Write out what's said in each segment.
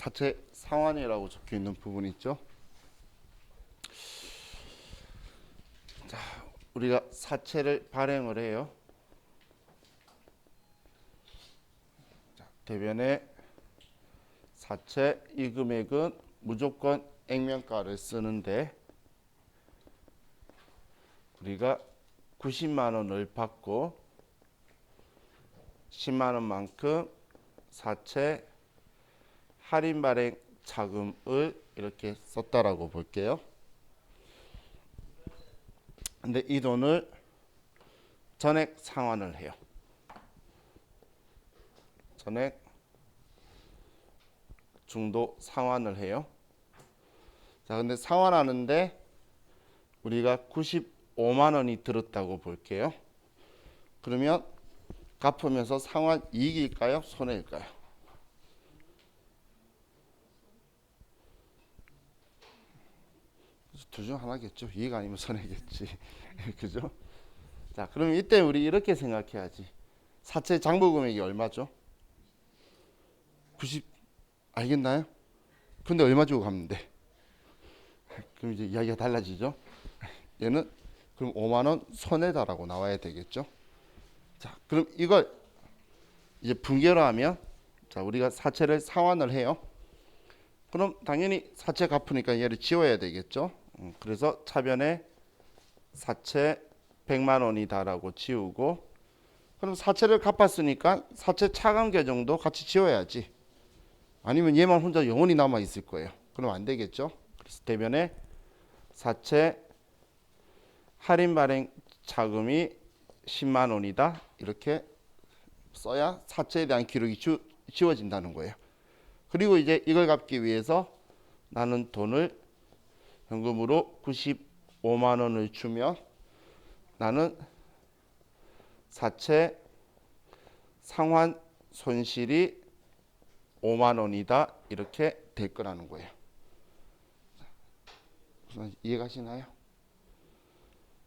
사채 상환이라고 적혀 있는 부분 있죠. 자, 우리가 사채를 발행을 해요. 자, 대변에 사채 이 금액은 무조건 액면가를 쓰는데 우리가 90만 원을 받고 10만 원만큼 사채 할인 발행 자금을 이렇게 썼다라고 볼게요. 근데 이 돈을 전액 상환을 해요. 전액 중도 상환을 해요. 자, 근데 상환하는데 우리가 95만 원이 들었다고 볼게요. 그러면 갚으면서 상환 이익일까요? 손해일까요? 둘 중 하나겠죠. 이익 아니면 손해겠지. 그죠? 자, 그럼 이때 우리 이렇게 생각해야지. 사채 장부 금액이 얼마죠? 90 알겠나요? 근데 얼마 주고 갚는데? 그럼 이제 이야기가 달라지죠. 얘는 그럼 5만 원 손해다라고 나와야 되겠죠. 자, 그럼 이걸 이제 분개로 하면 자, 우리가 사채를 상환을 해요. 그럼 당연히 사채 갚으니까 얘를 지워야 되겠죠. 그래서 차변에 사채 100만 원이다라고 지우고 그럼 사채를 갚았으니까 사채 차감 계정도 같이 지워야지. 아니면 얘만 혼자 영원히 남아 있을 거예요. 그럼 안 되겠죠. 그래서 대변에 사채 할인 발행 자금이 10만 원이다 이렇게 써야 사채에 대한 기록이 지워진다는 거예요. 그리고 이제 이걸 갚기 위해서 나는 돈을 현금으로 95만 원을 주면 나는 사채 상환 손실이 5만 원이다 이렇게 될 거라는 거예요. 이해가시나요?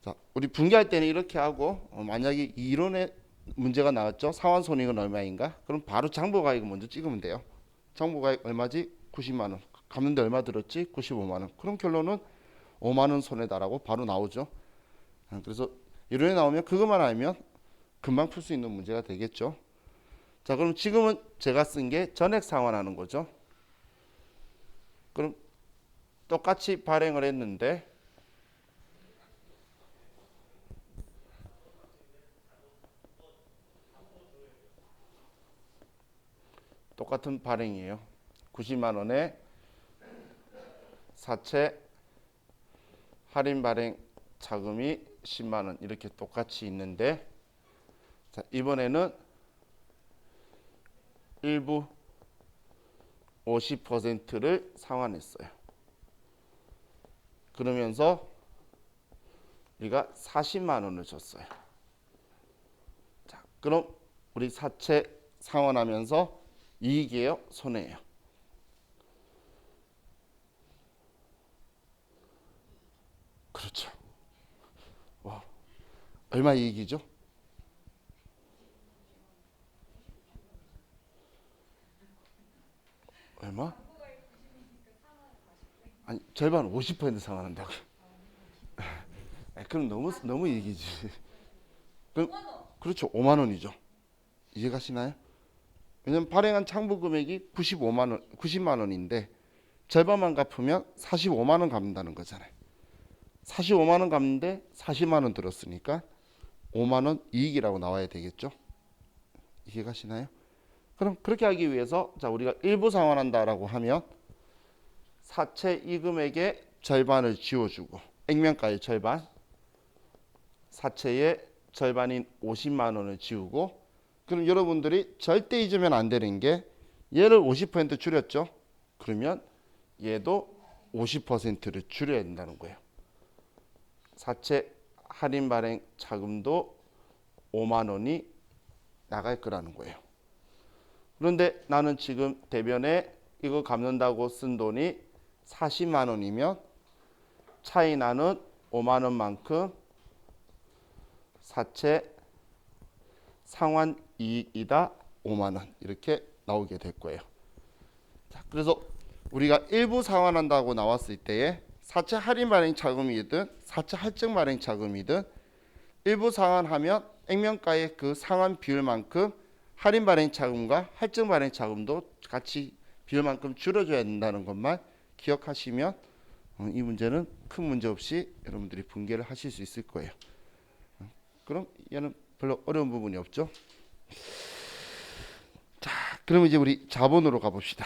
자, 우리 분개할 때는 이렇게 하고 만약에 이론에 문제가 나왔죠. 상환 손익은 얼마인가? 그럼 바로 장부가액을 먼저 찍으면 돼요. 장부가액 얼마지? 90만 원. 갚는데 얼마 들었지? 95만 원. 그럼 결론은 5만 원 손해다라고 바로 나오죠. 그래서 이론에 나오면 그것만 알면 금방 풀 수 있는 문제가 되겠죠. 자, 그럼 지금은 제가 쓴 게 전액 상환하는 거죠. 그럼 똑같이 발행을 했는데 똑같은 발행이에요. 90만 원에 사채 할인 발행 자금이 10만 원 이렇게 똑같이 있는데 자, 이번에는 일부 50%를 상환했어요. 그러면서 우리가 40만 원을 줬어요. 자, 그럼 우리 사채 상환하면서 이익이에요? 손해예요? 그렇죠. 와, 얼마 이익이죠? 얼마? 아니, 절반 50% 상환한다고. 그럼 너무 이익이지. 그럼 그렇죠. 5만 원이죠. 이해가시나요? 왜냐면 발행한 창부 금액이 95만 원, 90만 원인데 절반만 갚으면 45만 원 갚는다는 거잖아요. 45만 원 갚는데 40만 원 들었으니까 5만 원 이익이라고 나와야 되겠죠. 이해가시나요? 그럼 그렇게 하기 위해서 자, 우리가 일부 상환한다라고 하면 사채 이 금액의 절반을 지워주고 액면가의 절반, 사채의 절반인 50만 원을 지우고 그럼 여러분들이 절대 잊으면 안 되는 게 얘를 50% 줄였죠. 그러면 얘도 50%를 줄여야 된다는 거예요. 사채 할인 발행 자금도 5만 원이 나갈 거라는 거예요. 그런데 나는 지금 대변에 이거 갚는다고 쓴 돈이 40만 원이면 차이 나는 5만 원만큼 사채 상환 이익이다 5만 원 이렇게 나오게 될 거예요. 그래서 우리가 일부 상환한다고 나왔을 때에 사채 할인 발행 차금이든 사채 할증 발행 차금이든 일부 상환하면 액면가의 그 상환 비율만큼 할인 발행 차금과 할증 발행 차금도 같이 비율만큼 줄여줘야 된다는 것만 기억하시면 이 문제는 큰 문제 없이 여러분들이 분계를 하실 수 있을 거예요. 그럼 얘는 별로 어려운 부분이 없죠. 자, 그럼 이제 우리 자본으로 가봅시다.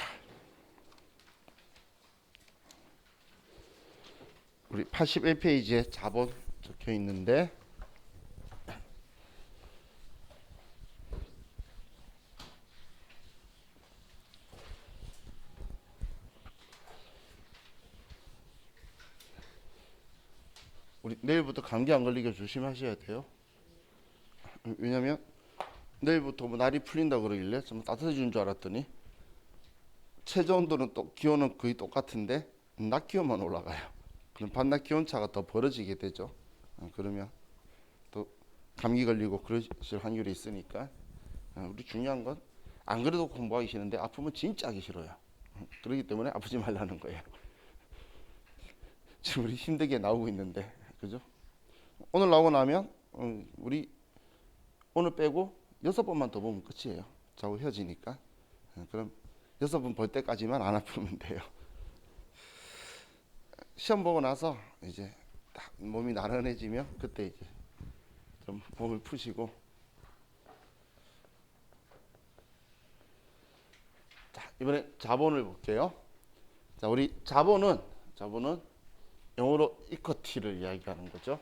우리 81페이지에 자본 적혀 있는데 우리 내일부터 감기 안 걸리게 조심하셔야 돼요. 왜냐면 내일부터 뭐 날이 풀린다 그러길래 좀 따뜻해지는 줄 알았더니 최저 온도는 또 기온은 거의 똑같은데 낮 기온만 올라가요. 그럼 밤낮 기온 차가 더 벌어지게 되죠. 그러면 또 감기 걸리고 그러실 확률이 있으니까 우리 중요한 건 안 그래도 공부하기 싫은데 아프면 진짜 하기 싫어요. 그렇기 때문에 아프지 말라는 거예요. 지금 우리 힘들게 나오고 있는데 그죠? 오늘 나오고 나면 우리 오늘 빼고 6번만 더 보면 끝이에요. 자고 헤어지니까. 그럼 6번 볼 때까지만 안 아프면 돼요. 시험 보고 나서 이제 딱 몸이 나른해지면 그때 이제 좀 몸을 푸시고. 자, 이번에 자본을 볼게요. 자, 우리 자본은 영어로 이쿼티를 이야기하는 거죠.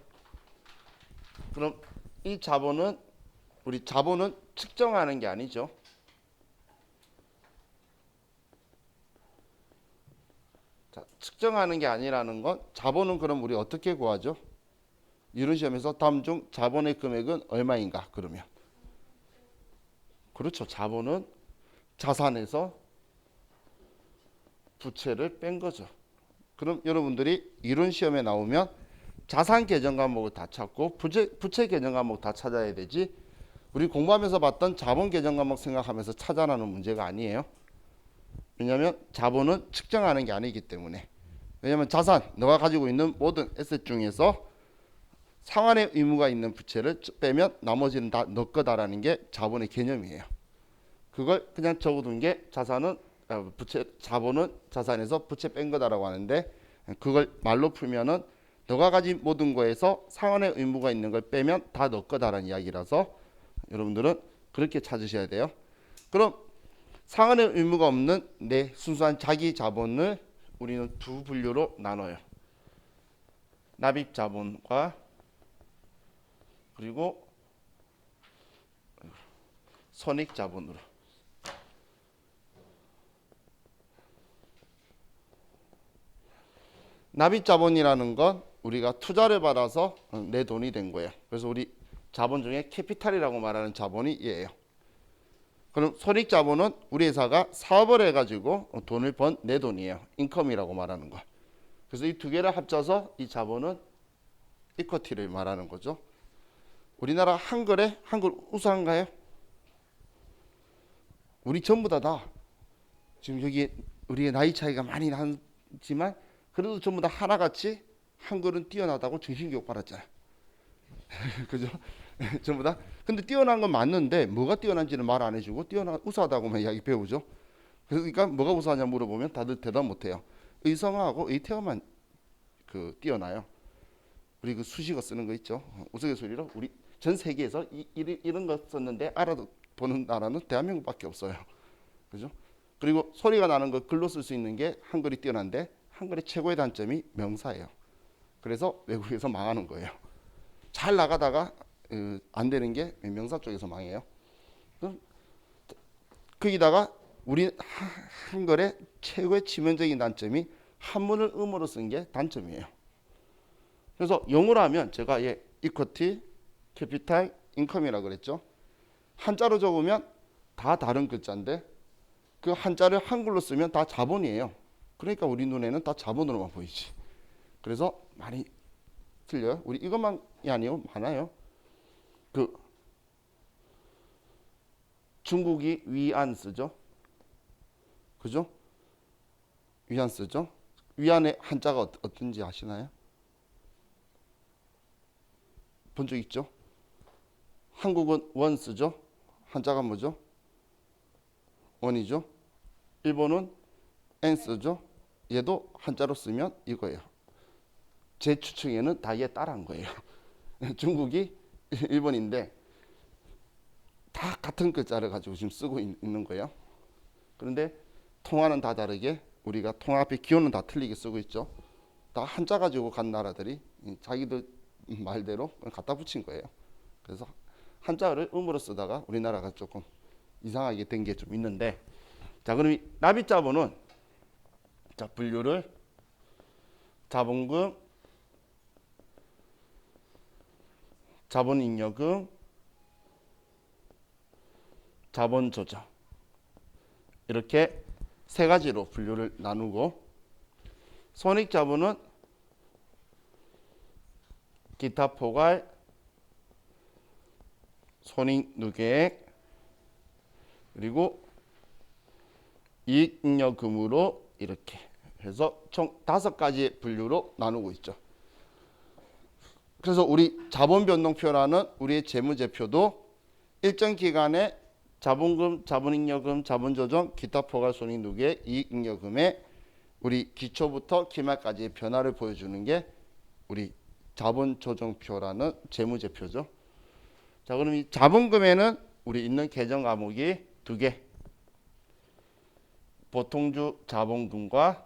그럼 이 자본은 우리 자본은 측정하는 게 아니죠. 자, 측정하는 게 아니라는 건 자본은 그럼 우리 어떻게 구하죠? 이런 시험에서 다음 중 자본의 금액은 얼마인가? 그러면 그렇죠. 자본은 자산에서 부채를 뺀 거죠. 그럼 여러분들이 이론 시험에 나오면 자산 계정 과목을 다 찾고 부채 계정 과목 다 찾아야 되지. 우리 공부하면서 봤던 자본 계정 과목 생각하면서 찾아나는 문제가 아니에요. 왜냐하면 자본은 측정하는 게 아니기 때문에. 왜냐하면 자산, 너가 가지고 있는 모든 에셋 중에서 상환의 의무가 있는 부채를 빼면 나머지는 다 너 거다라는 게 자본의 개념이에요. 그걸 그냥 적어둔 게 자본은 자산에서 부채 뺀 거다라고 하는데, 그걸 말로 풀면은 너가 가진 모든 거에서 상환의 의무가 있는 걸 빼면 다 너 거다라는 이야기라서 여러분들은 그렇게 찾으셔야 돼요. 그럼 상환의 의무가 없는 내 순수한 자기 자본을 우리는 두 분류로 나눠요. 납입 자본과 그리고 선익 자본으로. 납입 자본이라는 건 우리가 투자를 받아서 내 돈이 된 거예요. 그래서 우리 자본 중에 캐피탈이라고 말하는 자본이 얘예요. 그럼 손익 자본은 우리 회사가 사업을 해가지고 돈을 번 내 돈이에요. 인컴이라고 말하는 거. 그래서 이 두 개를 합쳐서 이 자본은 이쿼티를 말하는 거죠. 우리나라 한글 우수한가요? 우리 전부 다 지금 여기 우리의 나이 차이가 많이 나지만 그래도 전부 다 하나같이 한글은 뛰어나다고 정신교육 받았잖아요. 그죠? 전부 다. 근데 뛰어난 건 맞는데 뭐가 뛰어난지는 말 안 해주고 우수하다고만 이야기 배우죠. 그러니까 뭐가 우수하냐 물어보면 다들 대답 못해요. 의성어하고 의태어만 뛰어나요. 우리 그 수식어 쓰는 거 있죠. 우스갯소리로 우리 전 세계에서 이런 거 썼는데 알아보는 나라는 대한민국밖에 없어요. 그죠? 그리고 소리가 나는 거 글로 쓸 수 있는 게 한글이 뛰어난데 한글의 최고의 단점이 명사예요. 그래서 외국에서 망하는 거예요. 잘 나가다가 안 되는 게 명사 쪽에서 망해요. 거기다가 우리 한글의 최고의 치명적인 단점이 한문을 음으로 쓴 게 단점이에요. 그래서 영어로 하면 제가 이쿼티, 캐피탈, 인컴이라고 그랬죠. 한자로 적으면 다 다른 글자인데 그 한자를 한글로 쓰면 다 자본이에요. 그러니까 우리 눈에는 다 자본으로만 보이지. 그래서 많이 틀려요. 우리 이것만이 아니에요. 많아요. 중국이 위안 쓰죠. 그죠? 위안 쓰죠. 위안의 한자가 어떤지 아시나요? 본 적 있죠? 한국은 원 쓰죠. 한자가 뭐죠? 원이죠. 일본은 엔 쓰죠. 얘도 한자로 쓰면 이거예요. 제 추측에는 다 얘 따라한 거예요. 중국이 일본인데 다 같은 글자를 가지고 지금 쓰고 있는 거예요. 그런데 통화는 다 다르게 우리가 통화 앞에 기호는 다 틀리게 쓰고 있죠. 다 한자 가지고 간 나라들이 자기들 말대로 갖다 붙인 거예요. 그래서 한자를 음으로 쓰다가 우리나라가 조금 이상하게 된 게 좀 있는데, 자 그럼 이 납입자본은 자 분류를 자본금, 자본잉여금, 자본조정 이렇게 세 가지로 분류를 나누고, 손익자본은 기타 포괄, 손익누계액, 그리고 이익잉여금으로 이렇게 해서 총 5가지 분류로 나누고 있죠. 그래서 우리 자본변동표라는 우리의 재무제표도 일정 기간에 자본금, 자본잉여금, 자본조정, 기타 포괄 손익누계액, 이익잉여금의 우리 기초부터 기말까지의 변화를 보여주는 게 우리 자본조정표라는 재무제표죠. 자, 그럼 이 자본금에는 우리 있는 계정 과목이 2개. 보통주 자본금과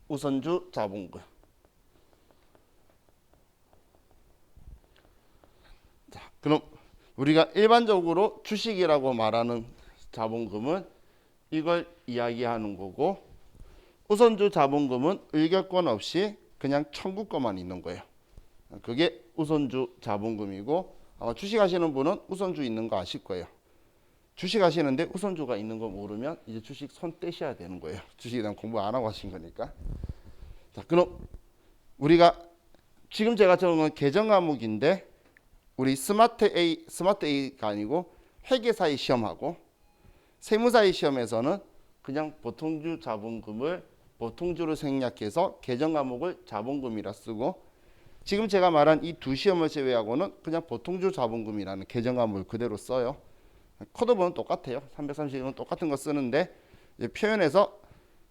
우선주 자본금. 자, 그럼 우리가 일반적으로 주식이라고 말하는 자본금은 이걸 이야기하는 거고, 우선주 자본금은 의결권 없이 그냥 청구권만 있는 거예요. 그게 우선주 자본금이고, 아마 주식하시는 분은 우선주 있는 거 아실 거예요. 주식하시는데 우선주가 있는 거 모르면 이제 주식 손 떼셔야 되는 거예요. 주식에 대한 공부 안 하고 하신 거니까. 자, 그럼 우리가 지금 제가 적은 건 계정 과목인데, 우리 스마트 A가 아니고 회계사의 시험하고 세무사의 시험에서는 그냥 보통주 자본금을 보통주로 생략해서 계정 과목을 자본금이라 쓰고, 지금 제가 말한 이 두 시험을 제외하고는 그냥 보통주 자본금이라는 계정 과목을 그대로 써요. 코드본은 똑같아요. 330은 똑같은 거 쓰는데, 이제 표현에서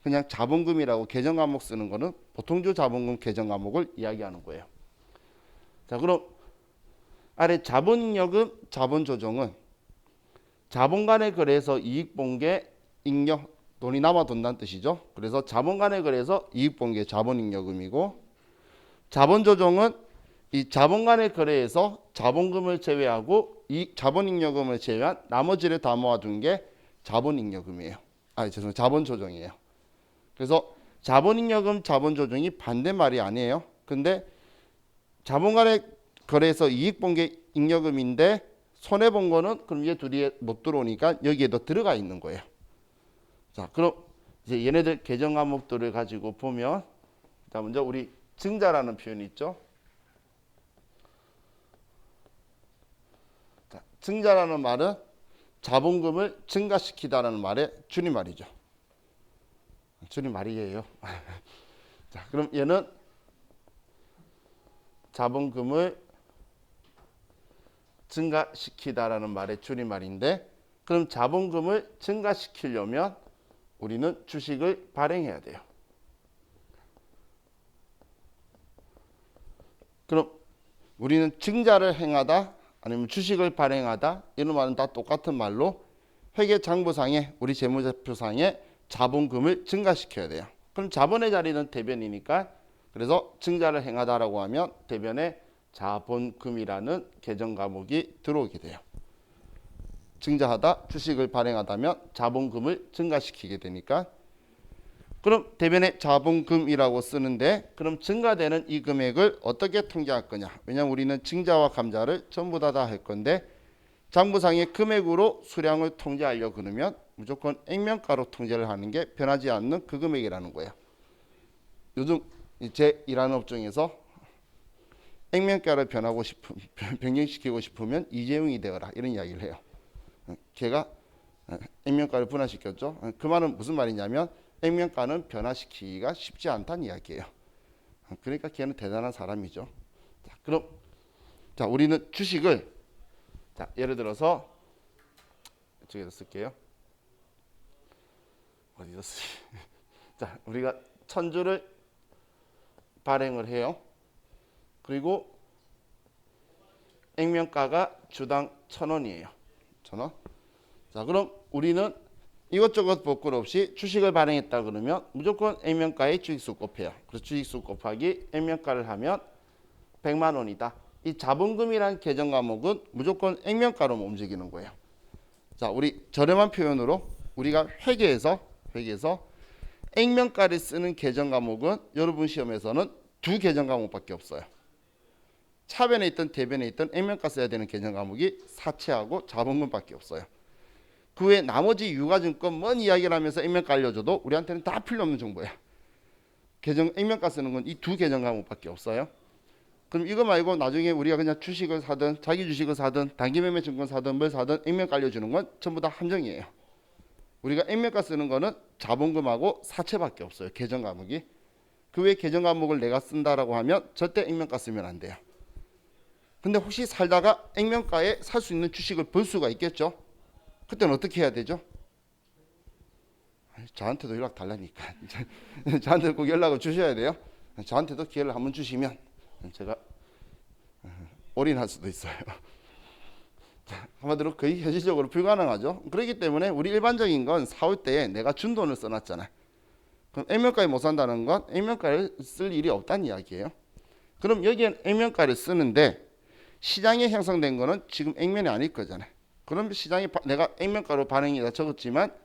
그냥 자본금이라고 계정 과목 쓰는 거는 보통주 자본금 계정 과목을 이야기하는 거예요. 자, 그럼 아래 자본잉여금, 자본조정은 자본 간의 거래에서 이익 본 게 잉여, 돈이 남아돈다는 뜻이죠. 그래서 자본 간의 거래에서 이익 본 게 자본잉여금이고, 자본조정은 이 자본 간의 거래에서 자본금을 제외하고 이 자본잉여금을 제외한 나머지를 다 모아둔 게 자본잉여금이에요. 죄송해요. 자본조정이에요. 그래서 자본잉여금, 자본조정이 반대말이 아니에요. 근데 자본 간의 거래에서 이익 본 게 잉여금인데 손해 본 거는 그럼 얘 둘이 못 들어오니까 여기에도 들어가 있는 거예요. 자, 그럼 이제 얘네들 계정 과목들을 가지고 보면, 자 먼저 우리 증자라는 표현이 있죠. 자, 증자라는 말은 자본금을 증가시키다라는 말의 줄임말이죠. 줄임말이에요. 자, 그럼 얘는 자본금을 증가시키다라는 말의 줄임말인데, 그럼 자본금을 증가시키려면 우리는 주식을 발행해야 돼요. 그럼 우리는 증자를 행하다 아니면 주식을 발행하다, 이런 말은 다 똑같은 말로 회계장부상에 우리 재무제표상에 자본금을 증가시켜야 돼요. 그럼 자본의 자리는 대변이니까, 그래서 증자를 행하다라고 하면 대변에 자본금이라는 계정 과목이 들어오게 돼요. 증자하다, 주식을 발행하다면 자본금을 증가시키게 되니까, 그럼 대변에 자본금이라고 쓰는데, 그럼 증가되는 이 금액을 어떻게 통계할 거냐? 왜냐하면 우리는 증자와 감자를 전부 다 할 건데, 장부상의 금액으로 수량을 통제하려고 그러면 무조건 액면가로 통제를 하는 게 변하지 않는 그 금액이라는 거예요. 요즘 제 일하는 업종에서 액면가를 변경시키고 싶으면 이재용이 되어라, 이런 이야기를 해요. 걔가 액면가를 분할시켰죠. 그 말은 무슨 말이냐면 액면가는 변화시키기가 쉽지 않다는 이야기예요. 그러니까 걔는 대단한 사람이죠. 자, 그럼 자 우리는 주식을 자 예를 들어서 이쪽에다 쓸게요. 어디다 쓰지? 자 우리가 1000주를 발행을 해요. 그리고 액면가가 주당 1000원이에요. 1000원. 자 그럼 우리는 이것저것 볼 것 없이 주식을 발행했다 그러면 무조건 액면가의 주식수 곱해요. 그래서 주식수 곱하기 액면가를 하면 100만 원이다. 이 자본금이란 계정 과목은 무조건 액면가로만 움직이는 거예요. 자 우리 저렴한 표현으로 우리가 회계에서 액면가를 쓰는 계정 과목은 여러분 시험에서는 두 계정 과목밖에 없어요. 차변에 있든 대변에 있든 액면가 써야 되는 계정 과목이 사채하고 자본금밖에 없어요. 그 외에 나머지 유가증권 뭔 이야기를 하면서 액면가 알려줘도 우리한테는 다 필요 없는 정보야. 계정 액면가 쓰는 건 이 두 계정 과목밖에 없어요. 그럼 이거 말고 나중에 우리가 그냥 주식을 사든 자기 주식을 사든 단기 매매 증권 사든 뭘 사든 액면가 알려주는 건 전부 다 함정이에요. 우리가 액면가 쓰는 거는 자본금하고 사채밖에 없어요. 계정 과목이. 그 외에 계정 과목을 내가 쓴다라고 하면 절대 액면가 쓰면 안 돼요. 근데 혹시 살다가 액면가에 살 수 있는 주식을 볼 수가 있겠죠? 그때는 어떻게 해야 되죠? 저한테도 연락 달라니까. 저한테 꼭 연락을 주셔야 돼요. 저한테도 기회를 한번 주시면 제가 올인할 수도 있어요. 한마디로 거의 현실적으로 불가능하죠. 그렇기 때문에 우리 일반적인 건 사올 때 내가 준 돈을 써놨잖아요. 그럼 액면가에 못 산다는 건 액면가를 쓸 일이 없다는 이야기예요. 그럼 여기엔 액면가를 쓰는데 시장에 형성된 거는 지금 액면이 아닐 거잖아요. 그럼 시장에 내가 액면가로 발행이다 적었지만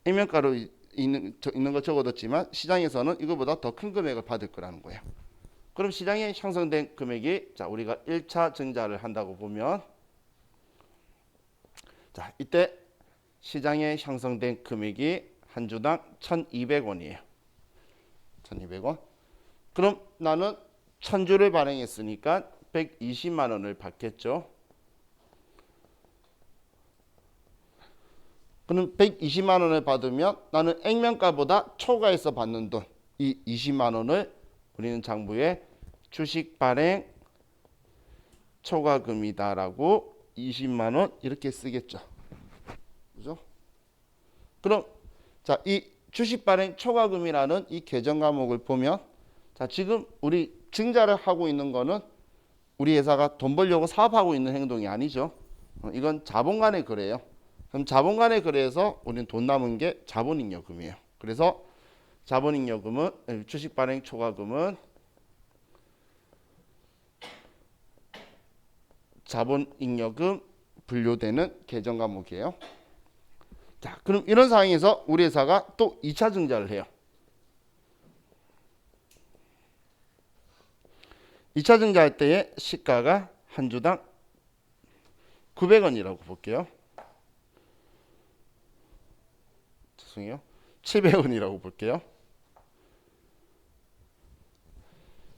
액면가로 있는 거 적어뒀지만 시장에서는 이거보다 더 큰 금액을 받을 거라는 거예요. 그럼 시장에 형성된 금액이 자 우리가 1차 증자를 한다고 보면 자 이때 시장에 형성된 금액이 한 주당 1,200원이에요. 1,200원. 그럼 나는 1000주를 발행했으니까 120만 원을 받겠죠. 그럼 120만 원을 받으면 나는 액면가보다 초과해서 받는 돈, 이 20만 원을 우리는 장부에 주식 발행 초과금이다라고 20만 원 이렇게 쓰겠죠. 그죠? 그럼 자, 이 주식 발행 초과금이라는 이 계정 과목을 보면 자, 지금 우리 증자를 하고 있는 거는 우리 회사가 돈 벌려고 사업하고 있는 행동이 아니죠. 이건 자본 간의 거래예요. 그럼 자본 간의 거래에서 우리는 돈 남은 게 자본잉여금이에요. 그래서 자본잉여금은 주식 발행 초과금은 자본잉여금 분류되는 계정 과목이에요. 자, 그럼 이런 상황에서 우리 회사가 또 2차 증자를 해요. 2차 증자할 때의 시가가 한 주당 900원이라고 볼게요. 죄송해요. 700원이라고 볼게요.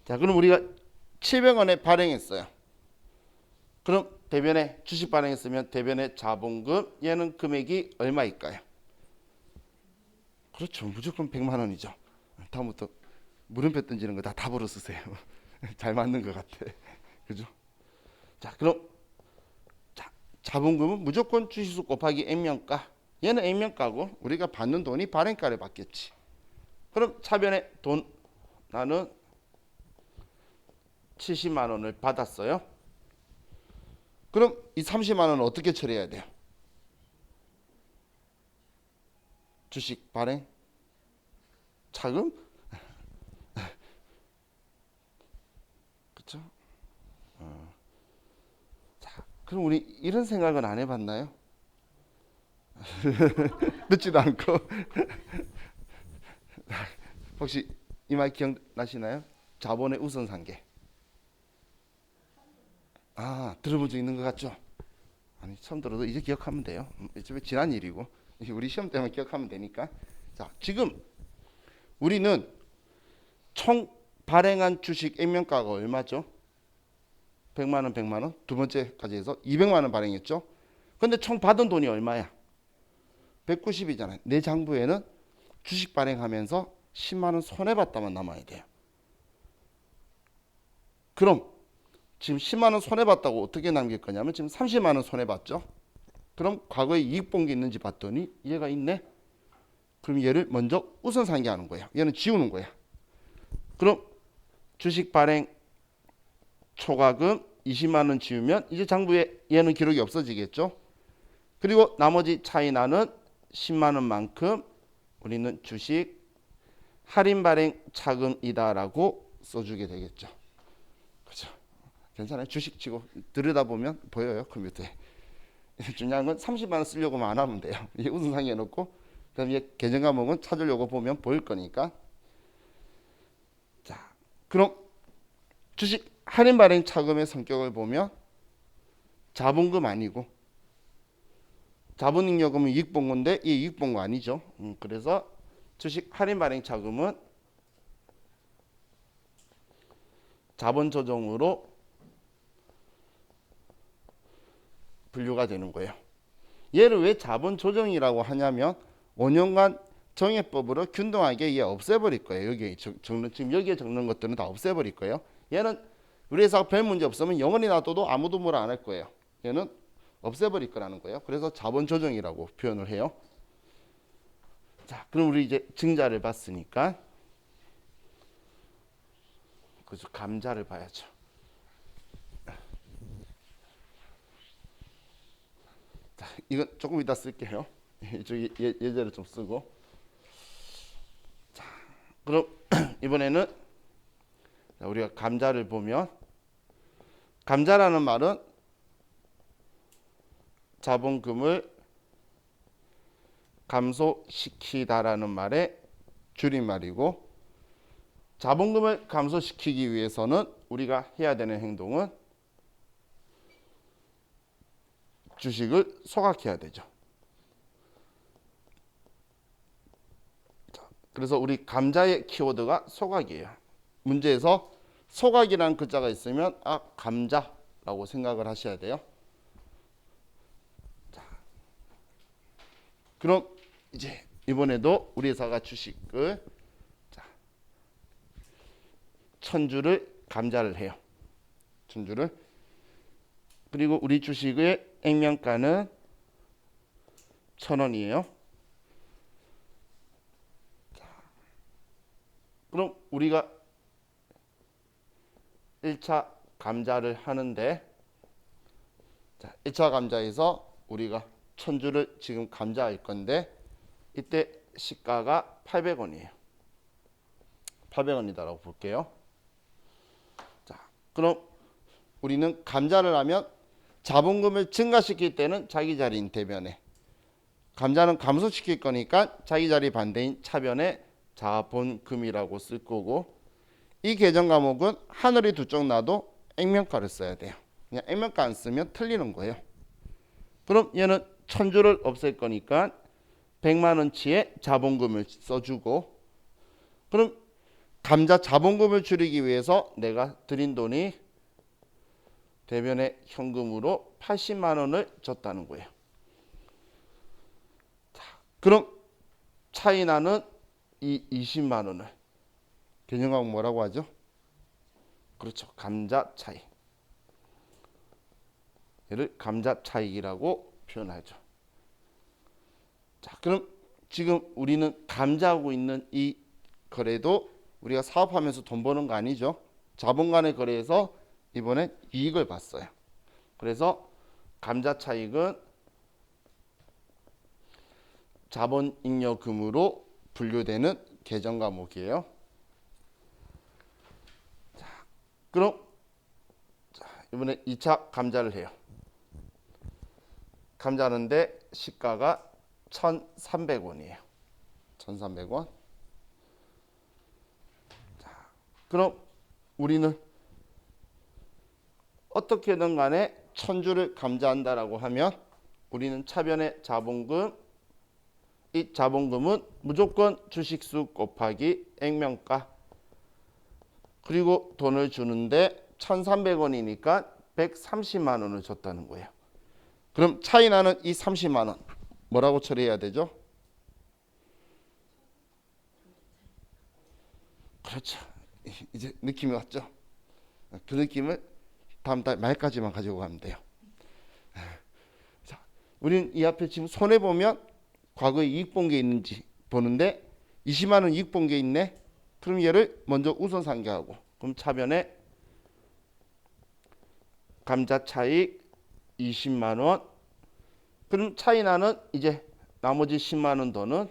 자, 그럼 우리가 700원에 발행했어요. 그럼 대변에 주식 발행했으면 대변에 자본금 얘는 금액이 얼마일까요? 그렇죠. 무조건 100만 원이죠. 다음부터 물음표 던지는 거 다 답으로 쓰세요. 잘 맞는 것 같아. 그죠? 자, 그럼 자본금은 무조건 주식수 곱하기 액면가. 얘는 액면가고 우리가 받는 돈이 발행가를 받겠지. 그럼 차변에 돈 나는 70만 원을 받았어요. 그럼 이 30만 원은 어떻게 처리해야 돼요? 주식 발행 차금? 그렇죠? 자, 그럼 우리 이런 생각은 안 해봤나요? 늦지도 않고 혹시 이 말 기억나시나요? 자본의 우선상계. 아, 들어본 적 있는 것 같죠? 아니, 처음 들어도 이제 기억하면 돼요. 어차피 지난 일이고 우리 시험 때만 기억하면 되니까. 자, 지금 우리는 총 발행한 주식 액면가가 얼마죠? 100만 원, 100만 원. 두 번째까지 해서 200만 원 발행했죠. 근데 총 받은 돈이 얼마야? 190이잖아요. 내 장부에는 주식 발행하면서 10만 원 손해봤다만 남아야 돼요. 그럼 지금 10만 원 손해봤다고 어떻게 남길 거냐면 지금 30만 원 손해봤죠. 그럼 과거에 이익 본 게 있는지 봤더니 얘가 있네. 그럼 얘를 먼저 우선 상기하는 거야. 얘는 지우는 거야. 그럼 주식 발행 초과금 20만 원 지우면 이제 장부에 얘는 기록이 없어지겠죠. 그리고 나머지 차이 나는 10만 원만큼 우리는 주식 할인 발행 차금이다라고 써주게 되겠죠. 그렇죠. 괜찮아요. 주식 치고 들여다보면 보여요. 컴퓨터에. 중요한 건 30만 원 쓰려고만 안 하면 돼요. 이 우선상에 놓고 그다음 얘 계정 과목은 찾으려고 보면 보일 거니까. 자, 그럼 주식 할인 발행 차금의 성격을 보면 자본금 아니고 자본잉여금은 이익 본 건데 이 이익 본 거 아니죠. 그래서 주식 할인 발행 차금은 자본 조정으로 분류가 되는 거예요. 얘를 왜 자본 조정이라고 하냐면 5년간 정해법으로 균등하게 얘 없애버릴 거예요. 여기 적는 지금 여기에 적는 것들은 다 없애버릴 거예요. 얘는 우리 회사가 별 문제 없으면 영원히 놔둬도 아무도 뭐라 안 할 거예요. 얘는 없애버릴 거라는 거예요. 그래서 자본 조정이라고 표현을 해요. 자, 그럼 우리 이제 증자를 봤으니까 그래서 감자를 봐야죠. 자, 이건 조금 이따 쓸게요. 저기 예제를 좀 쓰고. 자, 그럼 이번에는 우리가 감자를 보면 감자라는 말은 자본금을 감소시키다라는 말의 줄임말이고 자본금을 감소시키기 위해서는 우리가 해야 되는 행동은 주식을 소각해야 되죠. 그래서 우리 감자의 키워드가 소각이에요. 문제에서 소각이라는 글자가 있으면 감자라고 생각을 하셔야 돼요. 자, 그럼 이제 이번에도 우리 회사가 주식을 1000주를 감자를 해요. 1000주를. 그리고 우리 주식의 액면가는 1000원이에요. 그럼 우리가 1차 감자를 하는데 1차 감자에서 우리가 1000주를 지금 감자할 건데 이때 시가가 800원이에요. 800원이다라고 볼게요. 자, 그럼 우리는 감자를 하면 자본금을 증가시킬 때는 자기 자리인 대변에 감자는 감소시킬 거니까 자기 자리 반대인 차변에 자본금이라고 쓸 거고 이 계정 과목은 하늘이 두 쪽 나도 액면가를 써야 돼요. 그냥 액면가 안 쓰면 틀리는 거예요. 그럼 얘는 1000주를 없앨 거니까 100만 원치의 자본금을 써주고 그럼 감자 자본금을 줄이기 위해서 내가 들인 돈이 대변에 현금으로 80만 원을 줬다는 거예요. 자, 그럼 차이 나는 이 20만 원을 개념하고 뭐라고 하죠? 그렇죠. 감자 차익. 얘를 감자 차익이라고 표현하죠. 자, 그럼 지금 우리는 감자하고 있는 이 거래도 우리가 사업하면서 돈 버는 거 아니죠? 자본 간의 거래에서 이번엔 이익을 봤어요. 그래서 감자 차익은 자본잉여금으로 분류되는 계정 과목이에요. 자, 그럼 이번에 2차 감자를 해요. 감자하는데 시가가 1,300원이에요. 1,300원. 자, 그럼 우리는 어떻게든 간에 1000주를 감자한다라고 하면 우리는 차변의 자본금, 이 자본금은 무조건 주식수 곱하기 액면가 그리고 돈을 주는데 1,300원이니까 130만 원을 줬다는 거예요. 그럼 차이 나는 이 30만 원 뭐라고 처리해야 되죠? 그렇죠. 이제 느낌이 왔죠? 그 느낌을 다음 달 말까지만 가지고 가면 돼요. 자, 우리는 이 앞에 지금 손해 보면 과거에 이익 본 게 있는지 보는데 20만 원 이익 본 게 있네. 그럼 얘를 먼저 우선 상기하고 그럼 차변에 감자 차익 20만 원. 그럼 차이 나는 이제 나머지 10만 원 더는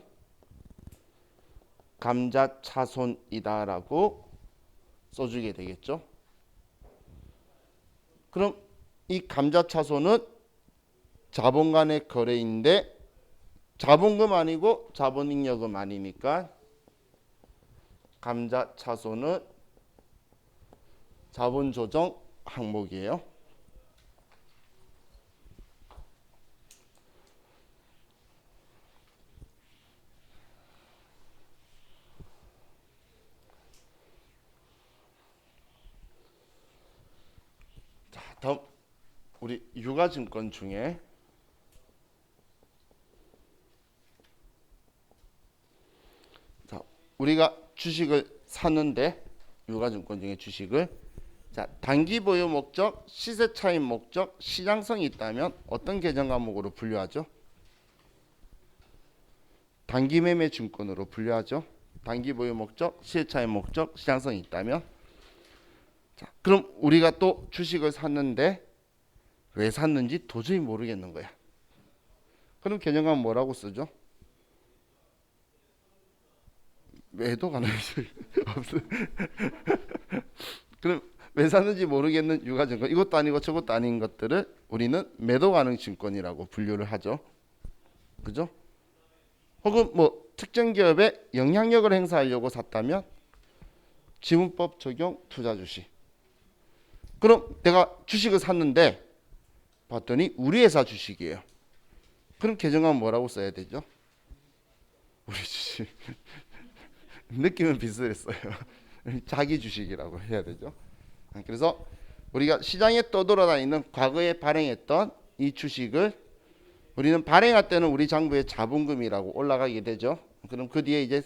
감자 차손이다라고 써주게 되겠죠. 그럼 이 감자 차손은 자본 간의 거래인데 자본금 아니고 자본잉여금 아니니까 감자 차손은 자본 조정 항목이에요. 자, 다음 우리 유가증권 중에 자, 우리가 주식을 샀는데 유가증권 중에 주식을 자, 단기 보유 목적, 시세 차익 목적, 시장성이 있다면 어떤 계정 과목으로 분류하죠? 단기 매매 증권으로 분류하죠. 단기 보유 목적, 시세 차익 목적, 시장성이 있다면 자, 그럼 우리가 또 주식을 샀는데 왜 샀는지 도저히 모르겠는 거야. 그럼 계정 과목 뭐라고 쓰죠? 매도 가능성이 없어. 그럼 왜 샀는지 모르겠는 유가증권 이것도 아니고 저것도 아닌 것들을 우리는 매도 가능 증권이라고 분류를 하죠. 그죠? 혹은 뭐 특정 기업에 영향력을 행사하려고 샀다면 지분법 적용 투자 주식. 그럼 내가 주식을 샀는데 봤더니 우리 회사 주식이에요. 그럼 계정은 뭐라고 써야 되죠? 우리 주식. 느낌은 비슷했어요. 자기 주식이라고 해야 되죠. 그래서 우리가 시장에 떠돌아다니는 과거에 발행했던 이 주식을 우리는 발행할 때는 우리 장부의 자본금이라고 올라가게 되죠. 그럼 그 뒤에 이제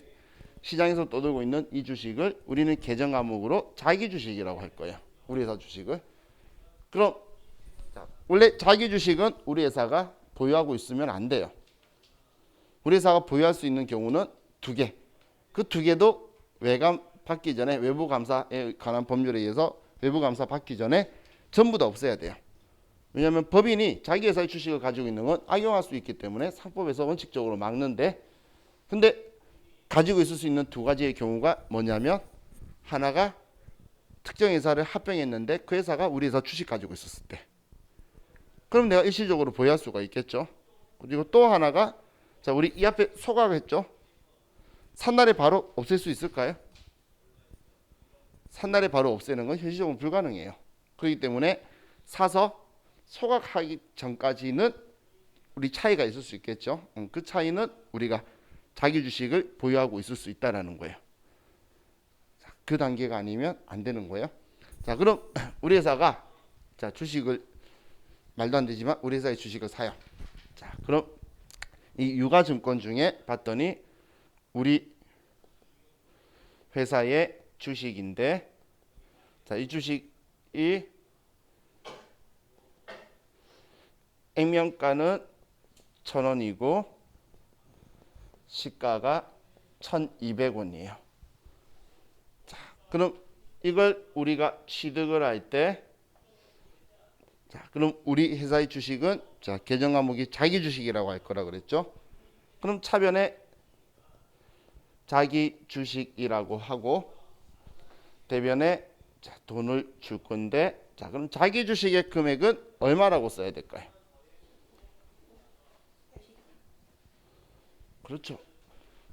시장에서 떠돌고 있는 이 주식을 우리는 계정 과목으로 자기 주식이라고 할 거예요. 우리 회사 주식을. 그럼 원래 자기 주식은 우리 회사가 보유하고 있으면 안 돼요. 우리 회사가 보유할 수 있는 경우는 두 개. 그 두 개도 외감 받기 전에 외부 감사에 관한 법률에 의해서 외부 감사 받기 전에 전부 다 없애야 돼요. 왜냐하면 법인이 자기 회사의 주식을 가지고 있는 건 악용할 수 있기 때문에 상법에서 원칙적으로 막는데 근데 가지고 있을 수 있는 두 가지의 경우가 뭐냐면 하나가 특정 회사를 합병했는데 그 회사가 우리 회사 주식 가지고 있었을 때 그럼 내가 일시적으로 보유할 수가 있겠죠. 그리고 또 하나가 자 우리 이 앞에 소각했죠. 산날에 바로 없앨 수 있을까요? 산날에 바로 없애는 건 현실적으로 불가능해요. 그렇기 때문에 사서 소각하기 전까지는 우리 차이가 있을 수 있겠죠. 그 차이는 우리가 자기 주식을 보유하고 있을 수 있다라는 거예요. 자, 그 단계가 아니면 안 되는 거예요. 자, 그럼 우리 회사가 자 주식을 말도 안 되지만 우리 회사의 주식을 사요. 자, 그럼 이 유가증권 중에 봤더니 우리 회사의 주식인데 자, 이 주식이 액면가는 1,000원이고 시가가 1,200원이에요. 자, 그럼 이걸 우리가 취득을 할 때 자, 그럼 우리 회사의 주식은 자, 계정 과목이 자기 주식이라고 할 거라 그랬죠? 그럼 차변에 자기 주식이라고 하고 대변에 자, 돈을 줄 건데 자, 그럼 자기 주식의 금액은 얼마라고 써야 될까요? 그렇죠.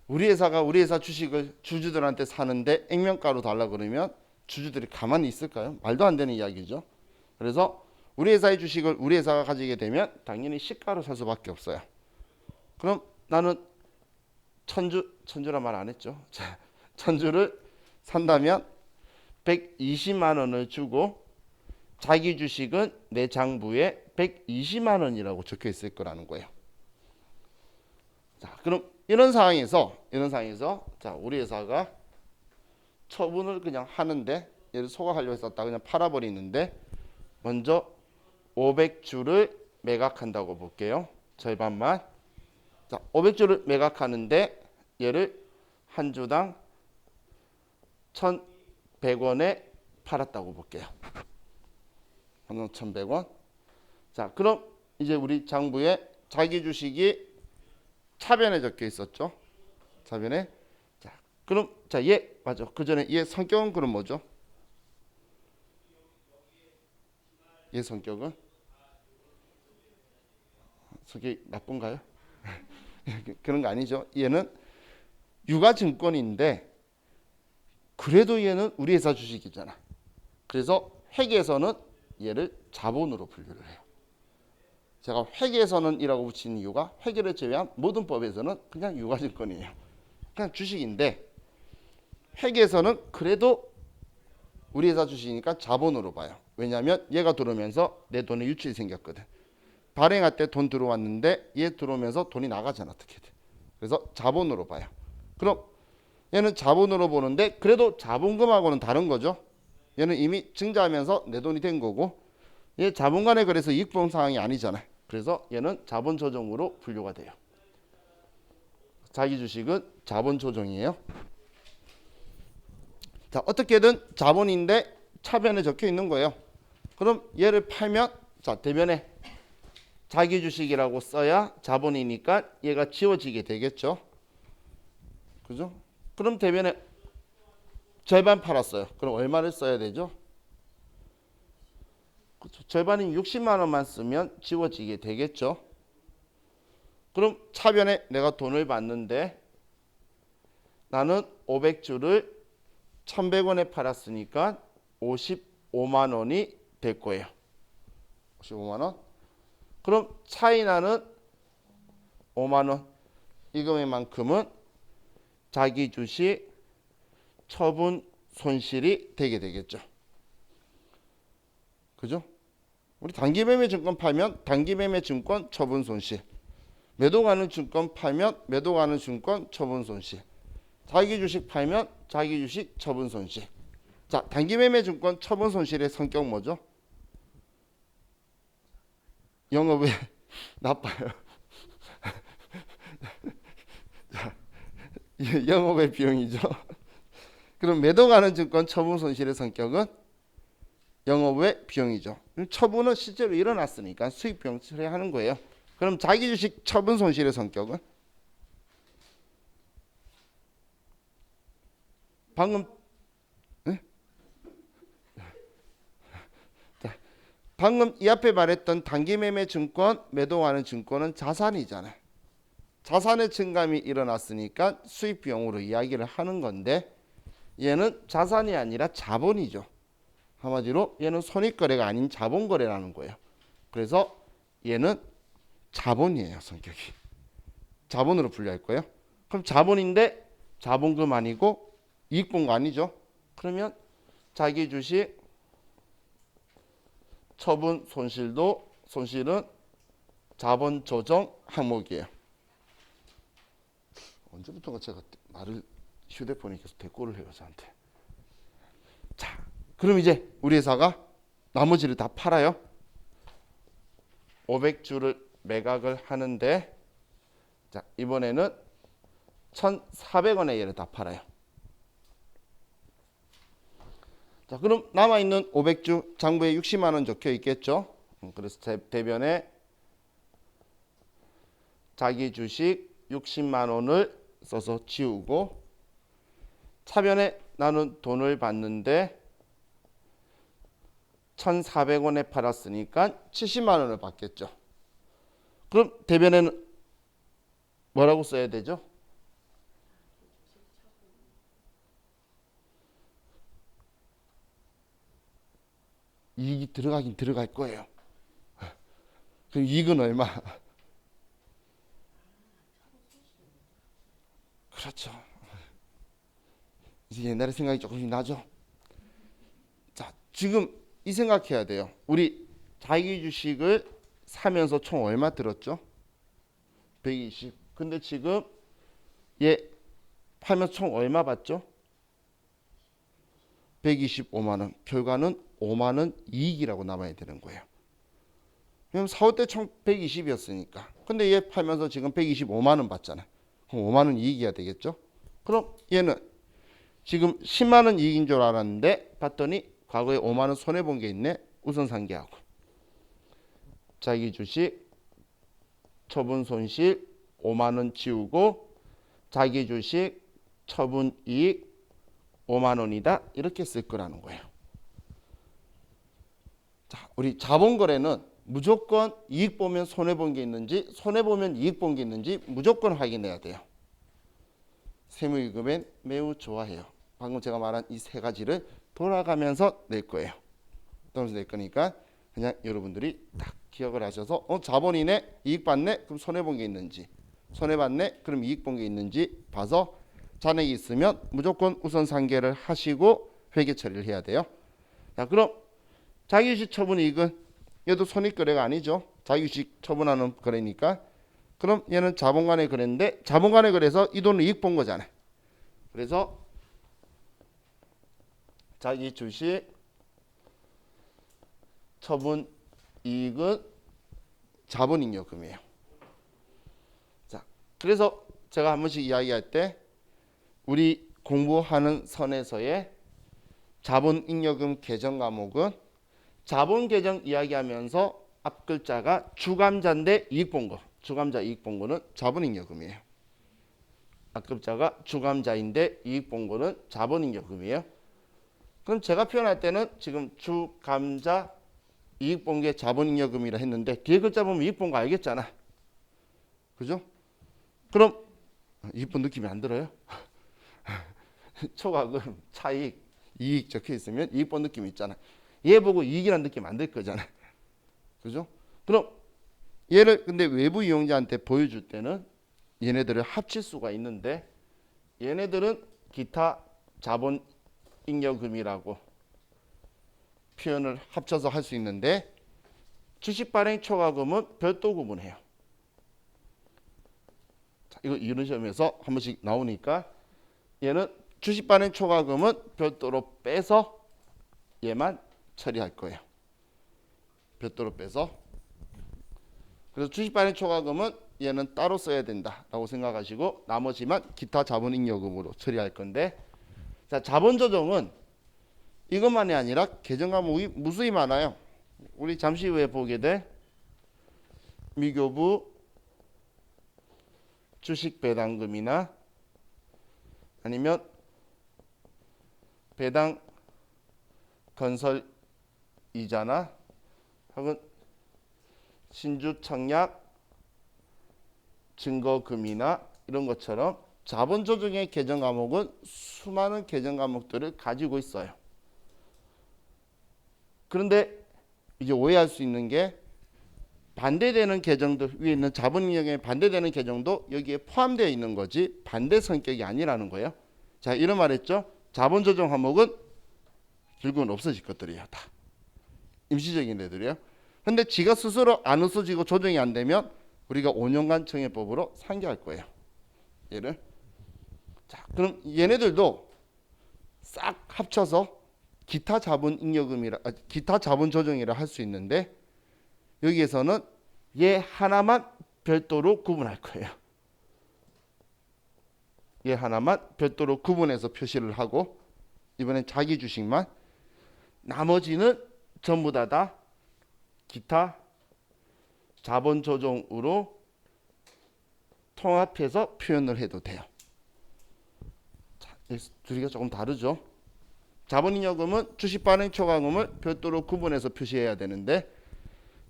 우리 회사가 우리 회사 주식을 주주들한테 사는데 액면가로 달라 그러면 주주들이 가만히 있을까요? 말도 안 되는 이야기죠. 그래서 우리 회사의 주식을 우리 회사가 가지게 되면 당연히 시가로 살 수밖에 없어요. 그럼 나는 천주란 말 안 했죠. 자, 천주를 산다면 120만 원을 주고 자기 주식은 내 장부에 120만 원이라고 적혀 있을 거라는 거예요. 자, 그럼 이런 상황에서 자, 우리 회사가 처분을 그냥 하는데 얘를 소각하려고 했었다 그냥 팔아버리는데 먼저 500주를 매각한다고 볼게요. 절반만. 자, 500주를 매각하는데 얘를 한 주당 1,100원에 팔았다고 볼게요. 1,100원. 자, 그럼 이제 우리 장부에 자기 주식이 차변에 적혀 있었죠. 차변에. 자, 그럼 자, 얘 맞아. 그 전에 얘 성격은 그럼 뭐죠? 얘 성격이 나쁜가요? 그런 거 아니죠. 얘는 유가증권인데 그래도 얘는 우리 회사 주식이잖아. 그래서 회계에서는 얘를 자본으로 분류를 해요. 제가 회계에서는이라고 붙인 이유가 회계를 제외한 모든 법에서는 그냥 유가증권이에요. 그냥 주식인데 회계에서는 그래도 우리 회사 주식이니까 자본으로 봐요. 왜냐하면 얘가 들어오면서 내 돈에 유출이 생겼거든. 발행할 때 돈 들어왔는데 얘 들어오면서 돈이 나가잖아. 어떻게든. 그래서 자본으로 봐요. 그럼 얘는 자본으로 보는데 그래도 자본금하고는 다른 거죠. 얘는 이미 증자하면서 내 돈이 된 거고 얘 자본 간에 그래서 이익보험 상황이 아니잖아요. 그래서 얘는 자본 조정으로 분류가 돼요. 자기 주식은 자본 조정이에요. 자, 어떻게든 자본인데 차변에 적혀 있는 거예요. 그럼 얘를 팔면 자, 대변에 자기 주식이라고 써야 자본이니까 얘가 지워지게 되겠죠. 그죠? 그럼 대변에 절반 팔았어요. 그럼 얼마를 써야 되죠? 그렇죠. 절반인 60만 원만 쓰면 지워지게 되겠죠. 그럼 차변에 내가 돈을 받는데 나는 500주를 1,100원에 팔았으니까 55만 원이 될 거예요. 55만 원. 그럼 차이 나는 5만 원. 이 금액만큼은 자기 주식 처분 손실이 되게 되겠죠. 그죠? 우리 단기 매매 증권 팔면 단기 매매 증권 처분 손실. 매도 가는 증권 팔면 매도 가는 증권 처분 손실. 자기 주식 팔면 자기 주식 처분 손실. 자, 단기 매매 증권 처분 손실의 성격 뭐죠? 영업에 나빠요. 자, 영업의 비용이죠. 그럼 매도 가는 증권 처분 손실의 성격은 영업의 비용이죠. 처분은 실제로 일어났으니까 수익 비용 처리하는 거예요. 그럼 자기 주식 처분 손실의 성격은 방금 자, 방금 이 앞에 말했던 단기 매매 증권, 매도하는 증권은 자산이잖아요. 자산의 증감이 일어났으니까 수익 비용으로 이야기를 하는 건데 얘는 자산이 아니라 자본이죠. 한마디로 얘는 손익거래가 아닌 자본거래라는 거예요. 그래서 얘는 자본이에요. 성격이. 자본으로 분류할 거예요. 그럼 자본인데 자본금 아니고 이익본 거 아니죠. 그러면 자기 주식 처분 손실은 자본 조정 항목이에요. 언제부턴가 제가 말을 휴대폰에 계속 대꾸를 해요. 저한테. 자, 그럼 이제 우리 회사가 나머지를 다 팔아요. 500주를 매각을 하는데 자, 이번에는 1,400원에 얘를 다 팔아요. 자, 그럼 남아있는 500주 장부에 60만 원 적혀 있겠죠. 그래서 대변에 자기 주식 60만 원을 써서 지우고 차변에 나는 돈을 받는데 1,400원에 팔았으니까 70만 원을 받겠죠. 그럼 대변에는 뭐라고 써야 되죠? 이익이 들어가긴 들어갈 거예요. 그럼 이익은 얼마? 그렇죠. 이제 옛날에 생각이 조금씩 나죠. 자, 지금 이 생각해야 돼요. 우리 자기 주식을 사면서 총 얼마 들었죠? 120. 근데 지금 얘 팔면서 총 얼마 받죠? 125만 원. 결과는 5만 원 이익이라고 남아야 되는 거예요. 그럼 사올 때 총 120이었으니까. 근데 얘 팔면서 지금 125만 원 받잖아. 그럼 5만 원 이익이어야 되겠죠? 그럼 얘는 지금 10만 원 이익인 줄 알았는데 봤더니 과거에 5만 원 손해 본 게 있네. 우선 상계하고. 자기 주식 처분 손실 5만 원 지우고 자기 주식 처분 이익 5만 원이다. 이렇게 쓸 거라는 거예요. 자, 우리 자본거래는 무조건 이익 보면 손해 본 게 있는지 손해 보면 이익 본 게 있는지 무조건 확인해야 돼요. 세무이금엔 매우 좋아해요. 방금 제가 말한 이 세 가지를 돌아가면서 낼 거예요. 돌아가면서 낼 거니까 그냥 여러분들이 딱 기억을 하셔서 자본이네 이익 받네 그럼 손해 본 게 있는지 손해 봤네 그럼 이익 본 게 있는지 봐서 잔액이 있으면 무조건 우선 상계를 하시고 회계 처리를 해야 돼요. 자, 그럼 자기주식 처분 이익은 얘도 손익거래가 아니죠. 자기주식 처분하는 거래니까. 그럼 얘는 자본 간의 거래인데 자본 간의 거래에서 이 돈을 이익 본 거잖아요. 그래서 자기주식 처분 이익은 자본잉여금이에요. 자, 그래서 제가 한 번씩 이야기할 때 우리 공부하는 선에서의 자본잉여금 계정 과목은 자본 계정 이야기하면서 앞 글자가 주감자인데 이익 본 거, 주감자 이익 본 거는 자본잉여금이에요. 앞 글자가 주감자인데 이익 본 거는 자본잉여금이에요. 그럼 제가 표현할 때는 지금 주감자 이익 본 게 자본잉여금이라 했는데 뒤에 글자 보면 이익 본 거 알겠잖아. 그죠? 그럼 이익 본 느낌이 안 들어요? 초과금, 차익, 이익 적혀 있으면 이익 본 느낌이 있잖아. 얘 보고 이익이라는 느낌 안 들 거잖아. 그죠? 그럼 얘를 근데 외부 이용자한테 보여줄 때는 얘네들을 합칠 수가 있는데 얘네들은 기타 자본잉여금이라고 표현을 합쳐서 할 수 있는데 주식 발행 초과금은 별도 구분해요. 자, 이거 이런 시험에서 한 번씩 나오니까 얘는 주식 발행 초과금은 별도로 빼서 얘만 처리할 거예요. 별도로 빼서. 그래서 주식 발행 초과금은 얘는 따로 써야 된다라고 생각하시고 나머지만 기타 자본잉여금으로 처리할 건데 자, 자본조정은 이것만이 아니라 계정 과목이 무수히 많아요. 우리 잠시 후에 보게 될 미교부 주식 배당금이나 아니면 배당 건설 이자나 혹은 신주 청약 증거금이나 이런 것처럼 자본 조정의 계정 과목은 수많은 계정 과목들을 가지고 있어요. 그런데 이제 오해할 수 있는 게 반대되는 계정도 위에 있는 자본잉여금에 반대되는 계정도 여기에 포함되어 있는 거지 반대 성격이 아니라는 거예요. 자, 이런 말 했죠. 자본 조정 과목은 결국은 없어질 것들이에요. 다 임시적인 애들이에요. 근데 지가 스스로 안 없어지고 조정이 안 되면 우리가 5년간 청해법으로 상계할 거예요. 얘를. 자, 그럼 얘네들도 싹 합쳐서 기타 자본잉여금이라 기타 자본 조정이라 할 수 있는데 여기에서는 얘 하나만 별도로 구분할 거예요. 얘 하나만 별도로 구분해서 표시를 하고 이번엔 자기 주식만 나머지는 전부 다 기타 자본 조정으로 통합해서 표현을 해도 돼요. 자, 둘이가 조금 다르죠. 자본잉여금은 주식 발행 초과금을 별도로 구분해서 표시해야 되는데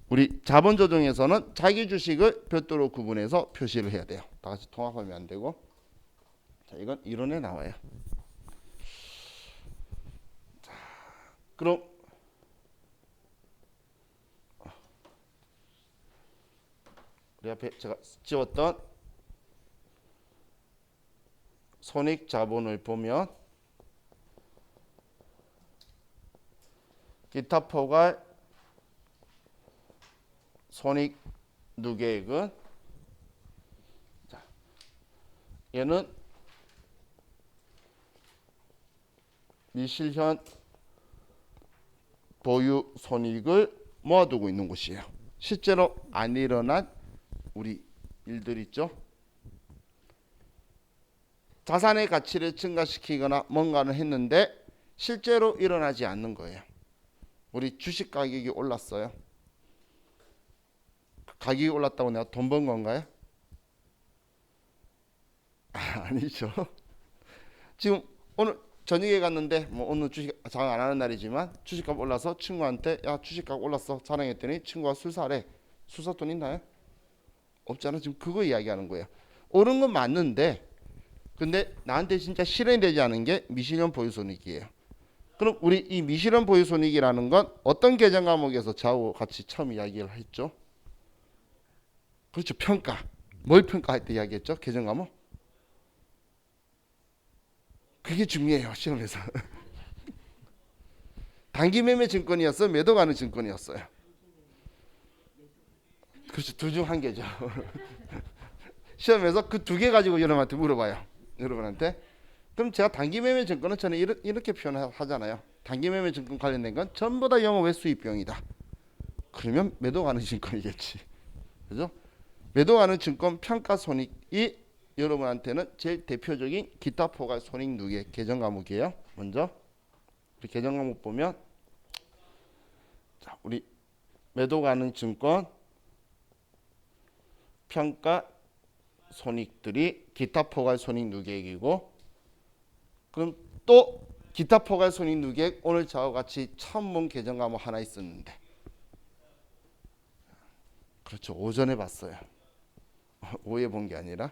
우리 자본 조정에서는 자기 주식을 별도로 구분해서 표시를 해야 돼요. 다 같이 통합하면 안 되고. 자, 이건 이론에 나와요. 자, 그럼 우리 앞에 제가 지웠던 손익 자본을 보면 기타 포괄 손익 누계액은 자, 얘는 미실현 보유 손익을 모아두고 있는 곳이에요. 실제로 안 일어난 우리 일들 있죠. 자산의 가치를 증가시키거나 뭔가를 했는데 실제로 일어나지 않는 거예요. 우리 주식 가격이 올랐어요. 가격이 올랐다고 내가 돈 번 건가요? 아니죠. 지금 오늘 저녁에 갔는데 뭐 오늘 주식 장 안 하는 날이지만 주식값 올라서 친구한테 야 주식값 올랐어 자랑했더니 친구가 술 사래. 술 사 돈 있나요? 없잖아. 지금 그거 이야기하는 거예요. 오른 건 맞는데 근데 나한테 진짜 실현이 되지 않은 게 미실현 보유손익이에요. 그럼 우리 이 미실현 보유손익이라는 건 어떤 계정 과목에서 저하고 같이 처음 이야기를 했죠? 그렇죠. 평가. 뭘 평가할 때 이야기했죠? 계정 과목? 그게 중요해요. 시험에서. 단기 매매 증권이었어요? 매도 가는 증권이었어요? 그렇죠. 둘 중 한 개죠. 시험에서 그 두 개 가지고 여러분한테 물어봐요. 여러분한테. 그럼 제가 단기 매매 증권은 저는 이렇게 표현하잖아요. 단기 매매 증권 관련된 건 전부 다 영업 외 수입 비용이다. 그러면 매도 가는 증권이겠지. 그죠? 매도 가는 증권 평가 손익이 여러분한테는 제일 대표적인 기타 포괄 손익 누계 계정 과목이에요. 먼저 우리 계정 과목 보면 자, 우리 매도 가는 증권 평가 손익들이 기타 포괄 손익 누계액이고 그럼 또 기타 포괄 손익 누계액 오늘 저와 같이 처음 본 계정 과목 하나 있었는데 그렇죠. 오전에 봤어요. 오후에 본 게 아니라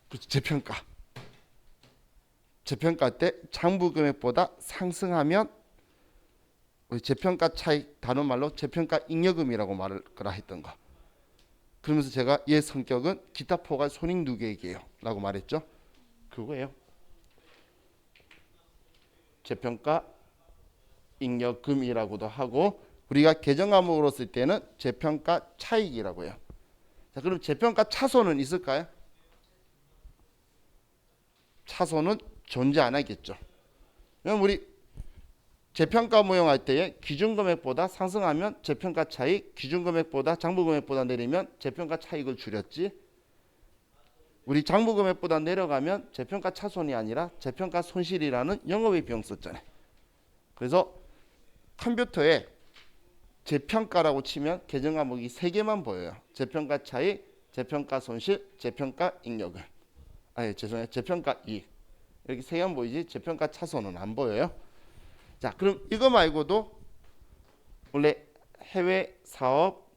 그렇죠. 재평가 때 장부 금액보다 상승하면 우리 재평가 차익 다른 말로 재평가 잉여금이라고 말을 거라 했던 거. 그러면서 제가 얘 성격은 기타 포괄 손익 누계액이에요 라고 말했죠. 그거예요. 재평가 잉여금이라고도 하고 우리가 계정 과목으로 쓸 때는 재평가 차익이라고 해요. 자, 그럼 재평가 차손은 있을까요? 차손은 존재 안 하겠죠. 왜냐면 우리 재평가 모형할 때에 기준금액보다 상승하면 재평가 차익, 기준금액보다 장부금액보다 내리면 재평가 차익을 줄였지. 우리 장부금액보다 내려가면 재평가 차손이 아니라 재평가 손실이라는 영업의 비용 썼잖아요. 그래서 컴퓨터에 재평가라고 치면 계정 과목이 3개만 보여요. 재평가 차익, 재평가 손실, 재평가 잉여금. 죄송해요. 재평가 이익. 이렇게 3개만 보이지 재평가 차손은 안 보여요. 자, 그럼 이거 말고도 원래 해외 사업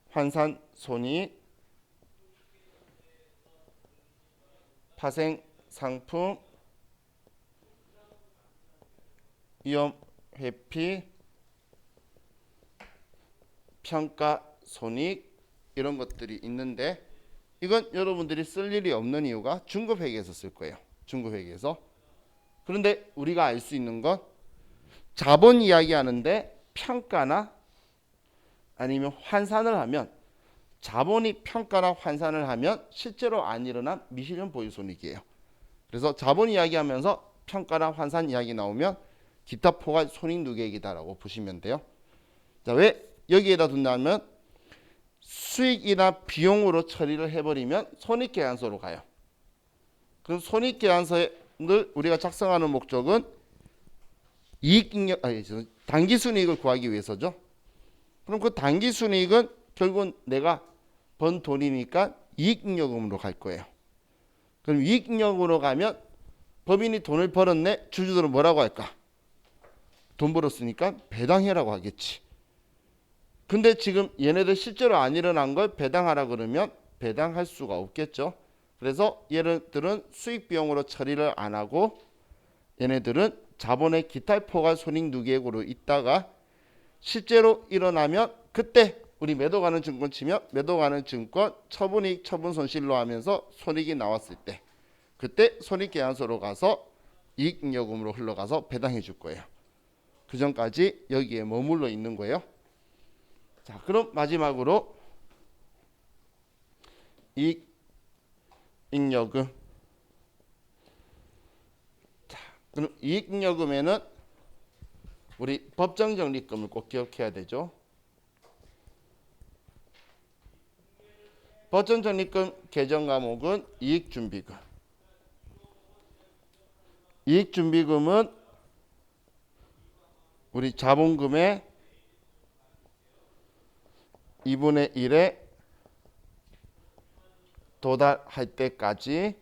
환산 손익 파생 상품 위험 회피 평가 손익 이런 것들이 있는데 이건 여러분들이 쓸 일이 없는 이유가 중급회계에서 쓸 거예요. 중급회계에서. 그런데 우리가 알 수 있는 건 자본 이야기하는데 평가나 아니면 환산을 하면 자본이 평가나 환산을 하면 실제로 안 일어난 미실현 보유손익이에요. 그래서 자본 이야기하면서 평가나 환산 이야기 나오면 기타 포괄 손익 누계액이다라고 보시면 돼요. 자, 왜 여기에다 둔다면 수익이나 비용으로 처리를 해버리면 손익계산서로 가요. 그럼 손익계산서를 우리가 작성하는 목적은 당기순이익을 구하기 위해서죠. 그럼 그 당기순이익은 결국은 내가 번 돈이니까 이익잉여금으로 갈 거예요. 그럼 이익잉여금으로 가면 법인이 돈을 벌었네. 주주들은 뭐라고 할까? 돈 벌었으니까 배당해라고 하겠지. 근데 지금 얘네들 실제로 안 일어난 걸 배당하라 그러면 배당할 수가 없겠죠. 그래서 얘네들은 수익 비용으로 처리를 안 하고 얘네들은 자본의 기타 포괄 손익 누계액으로 있다가 실제로 일어나면 그때 우리 매도 가는 증권 치면 매도 가는 증권 처분이익 처분 손실로 하면서 손익이 나왔을 때 그때 손익계산서로 가서 이익잉여금으로 흘러가서 배당해 줄 거예요. 그 전까지 여기에 머물러 있는 거예요. 자, 그럼 마지막으로 이익잉여금. 자, 그럼 이익잉여금에는 우리 법정적립금을 꼭 기억해야 되죠. 법정적립금 개정 과목은 이익준비금. 이익준비금은 우리 자본금의 2분의 1에 도달할 때까지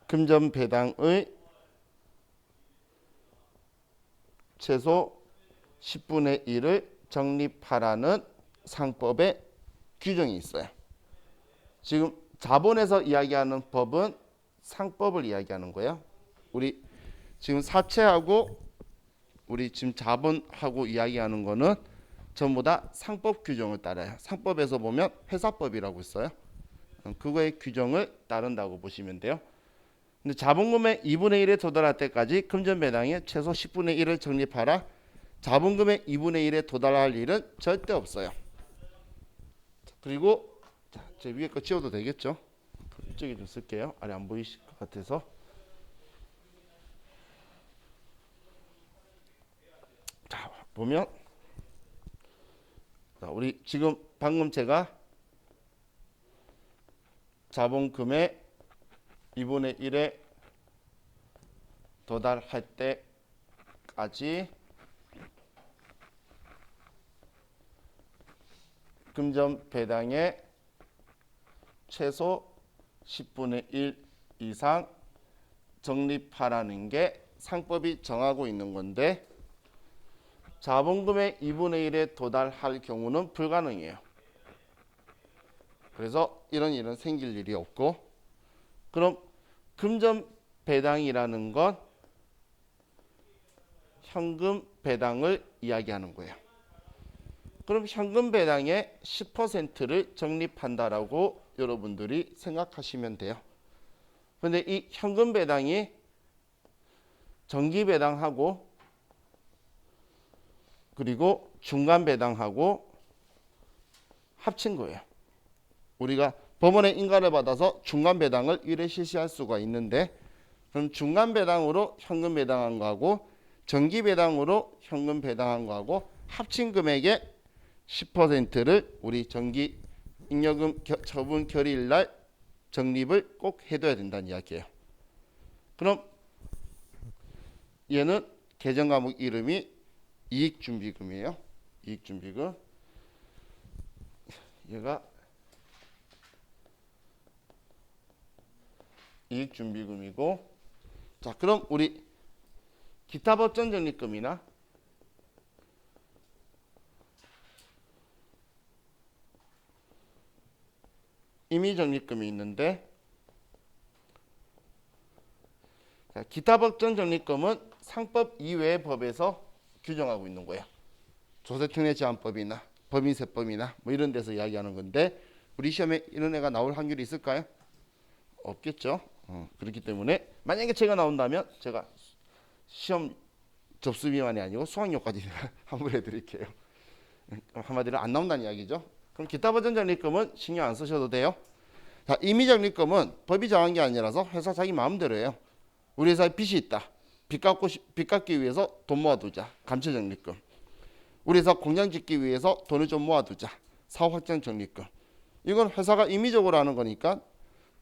금전 배당의 최소 10분의 1을 적립하라는 상법에 규정이 있어요. 지금 자본에서 이야기하는 법은 상법을 이야기하는 거예요. 우리 지금 사채하고 우리 지금 자본하고 이야기하는 거는 전부 다 상법 규정을 따라요. 상법에서 보면 회사법이라고 있어요. 그거의 규정을 따른다고 보시면 돼요. 근데 자본금의 2분의 1에 도달할 때까지 금전 배당의 최소 10분의 1을 적립하라. 자본금의 2분의 1에 도달할 일은 절대 없어요. 그리고 제 위에 거 지워도 되겠죠? 이쪽에 좀 쓸게요. 아래 안 보이실 것 같아서. 자, 보면 우리 지금 방금 제가 자본금의 2분의 1에 도달할 때까지 금전 배당의 최소 10분의 1 이상 적립하라는 게 상법이 정하고 있는 건데 자본금의 2분의 1에 도달할 경우는 불가능해요. 그래서 이런 일은 생길 일이 없고, 그럼 금전 배당이라는 건 현금 배당을 이야기하는 거예요. 그럼 현금 배당의 10%를 적립한다라고 여러분들이 생각하시면 돼요. 근데 이 현금 배당이 정기 배당하고 그리고 중간 배당하고 합친 거예요. 우리가 법원의 인가를 받아서 중간 배당을 일회 실시할 수가 있는데, 그럼 중간 배당으로 현금 배당한 거하고 정기 배당으로 현금 배당한 거하고 합친 금액의 10%를 우리 정기 잉여금 처분 결의일 날 적립을 꼭 해둬야 된다는 이야기예요. 그럼 얘는 개정 과목 이름이 이익준비금이에요. 이익준비금. 얘가 이익준비금이고, 자, 그럼 우리 기타 법정 적립금이나 임의 적립금이 있는데, 자, 기타 법정 적립금은 상법 이외의 법에서 규정하고 있는 거예요. 조세특례제한법이나 법인세법이나 뭐 이런 데서 이야기하는 건데, 우리 시험에 이런 애가 나올 확률이 있을까요? 없겠죠. 그렇기 때문에 만약에 제가 나온다면 제가 시험 접수 비만이 아니고 수강료까지 환불해 드릴게요. 한마디로 안 나온다는 이야기죠. 그럼 기타 법정 적립금은 신경 안 쓰셔도 돼요. 자, 임의 적립금은 법이 정한 게 아니라서 회사 자기 마음대로 해요. 우리 회사에 빚이 있다. 빚 갚기 위해서 돈 모아두자. 감채 적립금. 우리 회사 공장 짓기 위해서 돈을 좀 모아두자. 사업 확장 적립금. 이건 회사가 임의적으로 하는 거니까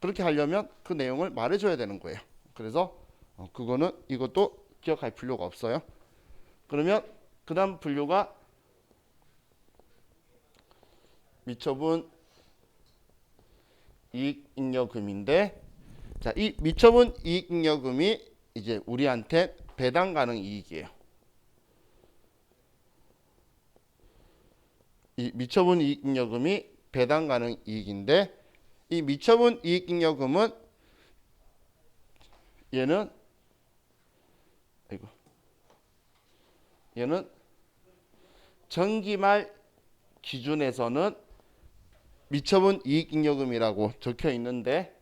그렇게 하려면 그 내용을 말해줘야 되는 거예요. 그래서 그거는 이것도 기억할 필요가 없어요. 그러면 그 다음 분류가 미처분 이익잉여금인데, 자, 이 미처분 이익잉여금이 이제 우리한테 배당 가능 이익이에요. 이 미처분 이익잉여금이 배당 가능 이익인데, 이 미처분 이익잉여금은 얘는 정기말 기준에서는 미처분 이익잉여금이라고 적혀 있는데,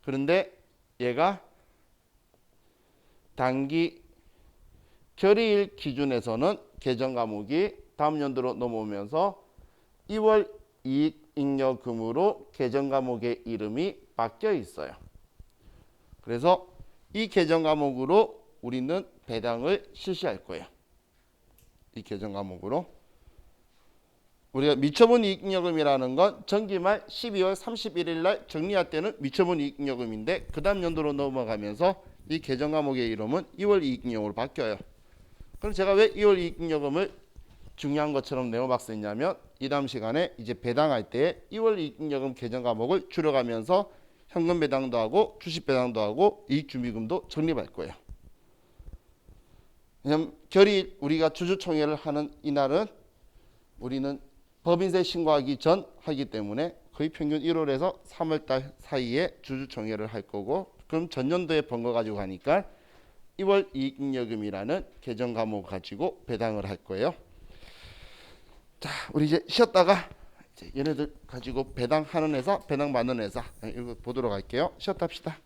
그런데 얘가 단기 결의일 기준에서는 개정 과목이 다음 연도로 넘어오면서 2월 이익잉여금으로 개정 과목의 이름이 바뀌어 있어요. 그래서 이 개정 과목으로 우리는 배당을 실시할 거예요. 이 개정 과목으로 우리가 미처분 이익잉여금이라는 건 정기말 12월 31일 날 정리할 때는 미처분 이익잉여금인데 그 다음 연도로 넘어가면서 이 개정 과목의 이름은 2월 이익잉여금으로 바뀌어요. 그럼 제가 왜 2월 이익잉여금을 중요한 것처럼 내어박스했냐면 이 다음 시간에 이제 배당할 때 2월 이익잉여금 개정 과목을 줄여가면서 현금 배당도 하고 주식 배당도 하고 이익준비금도 적립할 거예요. 왜냐면 결의 우리가 주주총회를 하는 이날은 우리는 법인세 신고하기 전 하기 때문에 거의 평균 1월에서 3월달 사이에 주주총회를 할 거고 그럼 전년도에 번 거 가지고 가니까 2월 이익잉여금이라는 개정 과목 가지고 배당을 할 거예요. 자, 우리 이제 쉬었다가 이제 얘네들 가지고 배당하는 회사, 배당 받는 회사 이거 보도록 할게요. 쉬었다 합시다.